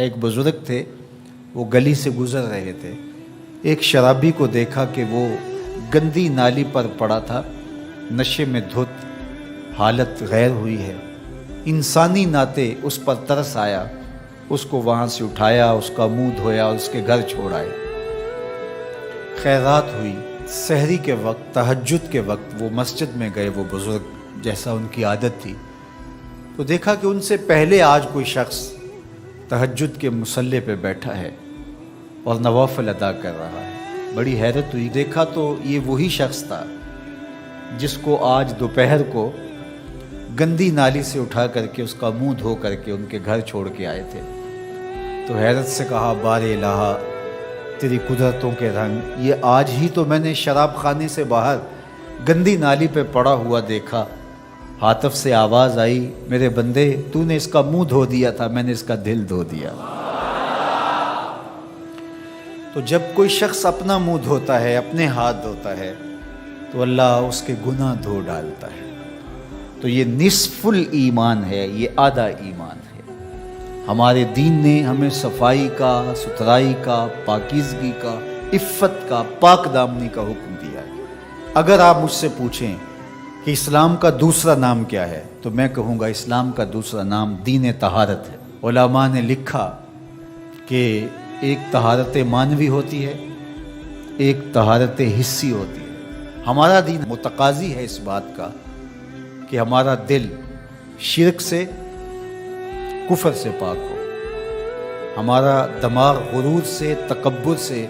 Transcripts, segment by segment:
ایک بزرگ تھے، وہ گلی سے گزر رہے تھے۔ ایک شرابی کو دیکھا کہ وہ گندی نالی پر پڑا تھا، نشے میں دھت، حالت غیر ہوئی ہے۔ انسانی ناطے اس پر ترس آیا، اس کو وہاں سے اٹھایا، اس کا منہ دھویا اور اس کے گھر چھوڑ آئے۔ خیرات ہوئی، سحری کے وقت، تہجد کے وقت وہ مسجد میں گئے، وہ بزرگ جیسا ان کی عادت تھی، تو دیکھا کہ ان سے پہلے آج کوئی شخص تہجد کے مصلی پہ بیٹھا ہے اور نوافل ادا کر رہا ہے۔ بڑی حیرت ہوئی، دیکھا تو یہ وہی شخص تھا جس کو آج دوپہر کو گندی نالی سے اٹھا کر کے اس کا منہ دھو کر کے ان کے گھر چھوڑ کے آئے تھے۔ تو حیرت سے کہا، بار الہ تیری قدرتوں کے رنگ، یہ آج ہی تو میں نے شراب خانے سے باہر گندی نالی پہ پڑا ہوا دیکھا۔ ہاتف سے آواز آئی، میرے بندے تو نے اس کا منہ دھو دیا تھا، میں نے اس کا دل دھو دیا۔ تو جب کوئی شخص اپنا منہ دھوتا ہے، اپنے ہاتھ دھوتا ہے، تو اللہ اس کے گناہ دھو ڈالتا ہے۔ تو یہ نصف الایمان ہے، یہ آدھا ایمان ہے۔ ہمارے دین نے ہمیں صفائی کا، ستھرائی کا، پاکیزگی کا، عفت کا، پاک دامنی کا حکم دیا ہے۔ اگر آپ مجھ سے پوچھیں کہ اسلام کا دوسرا نام کیا ہے، تو میں کہوں گا اسلام کا دوسرا نام دین طہارت ہے۔ علماء نے لکھا کہ ایک طہارت معنوی ہوتی ہے، ایک طہارت حسی ہوتی ہے۔ ہمارا دین متقاضی ہے اس بات کا کہ ہمارا دل شرک سے، کفر سے پاک ہو، ہمارا دماغ غرور سے، تکبر سے،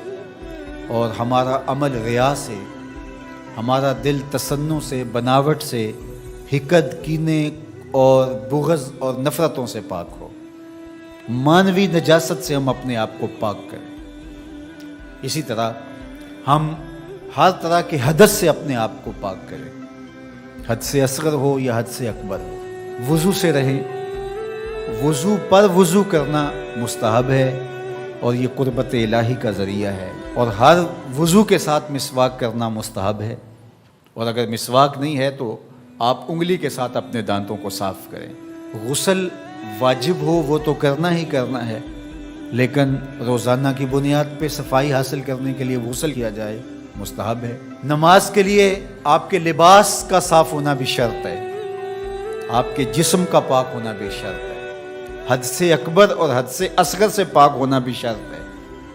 اور ہمارا عمل ریا سے، ہمارا دل تصنع سے، بناوٹ سے، حقد، کینے اور بغض اور نفرتوں سے پاک ہو۔ مانوی نجاست سے ہم اپنے آپ کو پاک کریں۔ اسی طرح ہم ہر طرح کے حدث سے اپنے آپ کو پاک کریں، حد سے اصغر ہو یا حد سے اکبر ہو۔ وضو سے رہیں، وضو پر وضو کرنا مستحب ہے اور یہ قربت الہی کا ذریعہ ہے، اور ہر وضو کے ساتھ مسواک کرنا مستحب ہے، اور اگر مسواک نہیں ہے تو آپ انگلی کے ساتھ اپنے دانتوں کو صاف کریں۔ غسل واجب ہو وہ تو کرنا ہی کرنا ہے، لیکن روزانہ کی بنیاد پہ صفائی حاصل کرنے کے لیے غسل کیا جائے، مستحب ہے۔ نماز کے لیے آپ کے لباس کا صاف ہونا بھی شرط ہے، آپ کے جسم کا پاک ہونا بھی شرط ہے، حد سے اکبر اور حد سے اصغر سے پاک ہونا بھی شرط ہے،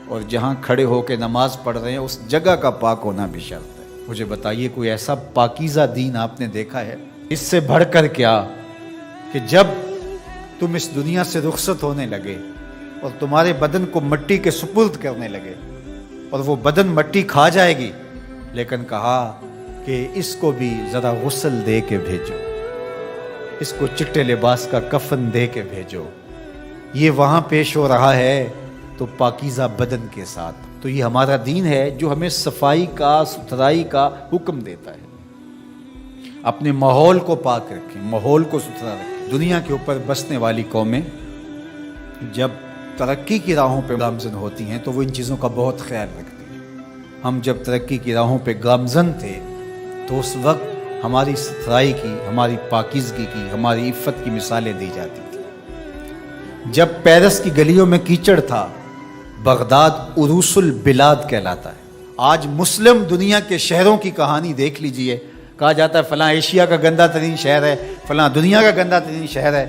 اور جہاں کھڑے ہو کے نماز پڑھ رہے ہیں اس جگہ کا پاک ہونا بھی شرط ہے۔ مجھے بتائیے کوئی ایسا پاکیزہ دین آپ نے دیکھا ہے؟ اس سے بڑھ کر کیا کہ جب تم اس دنیا سے رخصت ہونے لگے اور تمہارے بدن کو مٹی کے سپرد کرنے لگے، اور وہ بدن مٹی کھا جائے گی، لیکن کہا کہ اس کو بھی ذرا غسل دے کے بھیجو، اس کو چٹے لباس کا کفن دے کے بھیجو۔ یہ وہاں پیش ہو رہا ہے تو پاکیزہ بدن کے ساتھ۔ تو یہ ہمارا دین ہے جو ہمیں صفائی کا، ستھرائی کا حکم دیتا ہے۔ اپنے ماحول کو پاک رکھیں، ماحول کو ستھرا رکھیں۔ دنیا کے اوپر بسنے والی قومیں جب ترقی کی راہوں پہ گامزن ہوتی ہیں تو وہ ان چیزوں کا بہت خیال رکھتی ہیں۔ ہم جب ترقی کی راہوں پہ گامزن تھے تو اس وقت ہماری ستھرائی کی، ہماری پاکیزگی کی، ہماری عفت کی مثالیں دی جاتی تھیں۔ جب پیرس کی گلیوں میں کیچڑ تھا، بغداد عروس البلاد کہلاتا ہے۔ آج مسلم دنیا کے شہروں کی کہانی دیکھ لیجئے، کہا جاتا ہے فلاں ایشیا کا گندہ ترین شہر ہے، فلاں دنیا کا گندہ ترین شہر ہے۔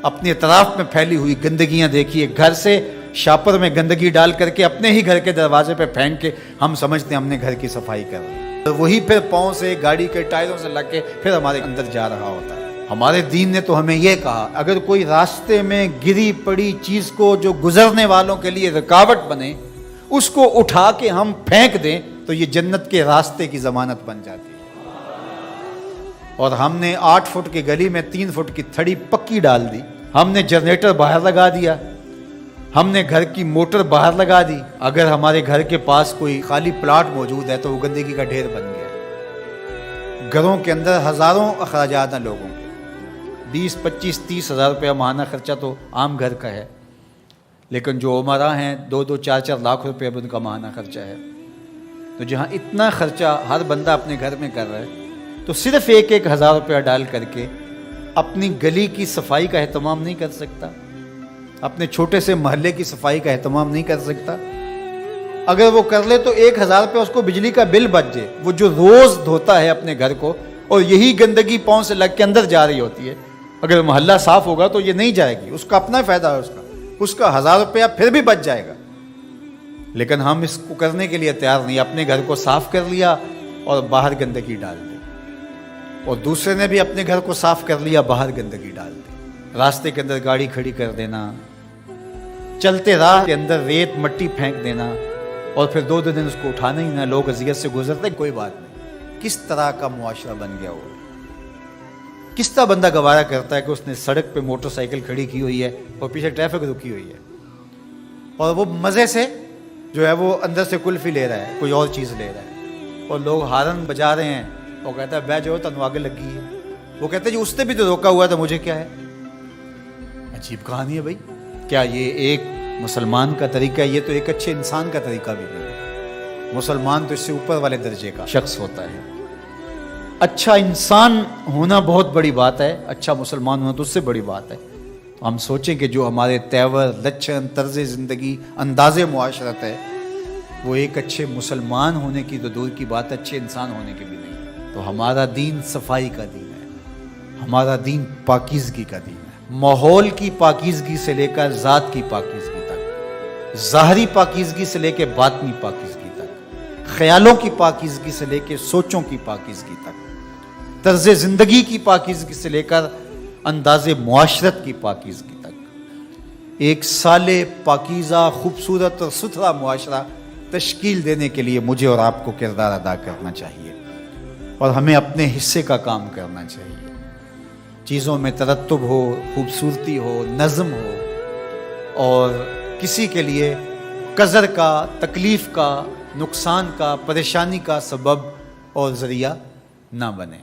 اپنے اطراف میں پھیلی ہوئی گندگیاں دیکھیے، گھر سے شاپر میں گندگی ڈال کر کے اپنے ہی گھر کے دروازے پہ پھینک کے ہم سمجھتے ہیں ہم نے گھر کی صفائی کر رہی ہے، وہی پھر پاؤں سے، گاڑی کے ٹائروں سے لگ کے پھر ہمارے اندر جا رہا ہوتا ہے۔ ہمارے دین نے تو ہمیں یہ کہا، اگر کوئی راستے میں گری پڑی چیز کو جو گزرنے والوں کے لیے رکاوٹ بنے، اس کو اٹھا کے ہم پھینک دیں تو یہ جنت کے راستے کی ضمانت بن جاتی ہے۔ اور ہم نے 8 فٹ کی گلی میں 3 فٹ کی تھڑی پکی ڈال دی، ہم نے جنریٹر باہر لگا دیا، ہم نے گھر کی موٹر باہر لگا دی۔ اگر ہمارے گھر کے پاس کوئی خالی پلاٹ موجود ہے تو وہ گندگی کا ڈھیر بن گیا۔ گھروں کے اندر ہزاروں اخراجات ہیں لوگوں کے، 20، 25، 30 ہزار روپیہ ماہانہ خرچہ تو عام گھر کا ہے، لیکن جو عمرا ہیں 2-2، 4-4 لاکھ روپے ان کا ماہانہ خرچہ ہے۔ تو جہاں اتنا خرچہ ہر بندہ اپنے گھر میں کر رہا ہے، تو صرف 1-1 ہزار روپیہ ڈال کر کے اپنی گلی کی صفائی کا اہتمام نہیں کر سکتا؟ اپنے چھوٹے سے محلے کی صفائی کا اہتمام نہیں کر سکتا؟ اگر وہ کر لے تو 1000 روپے اس کو بجلی کا بل بچ جائے. وہ جو روز دھوتا ہے اپنے گھر کو اور یہی گندگی پاؤں سے لگ کے اندر جا رہی ہوتی ہے، اگر محلہ صاف ہوگا تو یہ نہیں جائے گی. اس کا اپنا فائدہ ہے، اس کا 1000 روپیہ پھر بھی بچ جائے گا. لیکن ہم اس کو کرنے کے لیے تیار نہیں. اپنے گھر کو صاف کر لیا اور باہر گندگی ڈال دی، اور دوسرے نے بھی اپنے گھر کو صاف کر لیا، باہر گندگی ڈال دی. راستے کے اندر گاڑی کھڑی کر دینا، چلتے راہ کے اندر ریت مٹی پھینک دینا، اور پھر 2 دن اس کو اٹھانا ہی نہ. لوگ اذیت سے گزرتے، کوئی بات نہیں. کس طرح کا معاشرہ بن گیا ہو؟ کس طرح بندہ گوارا کرتا ہے کہ اس نے سڑک پہ موٹر سائیکل کھڑی کی ہوئی ہے اور پیچھے ٹریفک رکی ہوئی ہے، اور وہ مزے سے جو ہے وہ اندر سے کلفی لے رہا ہے، کوئی اور چیز لے رہا ہے، اور لوگ ہارن بجا رہے ہیں. وہ کہتا ہے بے جو تنو آگے لگی ہے. وہ کہتے ہیں جی اس نے بھی تو روکا ہوا تھا، مجھے کیا ہے. عجیب کہانی ہے بھائی. کیا یہ ایک مسلمان کا طریقہ ہے؟ یہ تو ایک اچھے انسان کا طریقہ بھی نہیں ہے. مسلمان تو اس سے اوپر والے درجے کا شخص ہوتا ہے. اچھا انسان ہونا بہت بڑی بات ہے، اچھا مسلمان ہونا تو اس سے بڑی بات ہے. تو ہم سوچیں کہ جو ہمارے تیور، لچھن، طرز زندگی، انداز معاشرت ہے، وہ ایک اچھے مسلمان ہونے کی تو دور کی بات، اچھے انسان ہونے کی بھی نہیں. تو ہمارا دین صفائی کا دین ہے، ہمارا دین پاکیزگی کا دین ہے. ماحول کی پاکیزگی سے لے کر ذات کی پاکیزگی تک، ظاہری پاکیزگی سے لے کے باطنی پاکیزگی تک، خیالوں کی پاکیزگی سے لے کے سوچوں کی پاکیزگی تک، طرز زندگی کی پاکیزگی سے لے کر انداز معاشرت کی پاکیزگی تک. ایک صالح، پاکیزہ، خوبصورت اور ستھرا معاشرہ تشکیل دینے کے لیے مجھے اور آپ کو کردار ادا کرنا چاہیے، اور ہمیں اپنے حصے کا کام کرنا چاہیے. چیزوں میں ترتب ہو، خوبصورتی ہو، نظم ہو، اور کسی کے لیے قذر کا، تکلیف کا، نقصان کا، پریشانی کا سبب اور ذریعہ نہ بنے.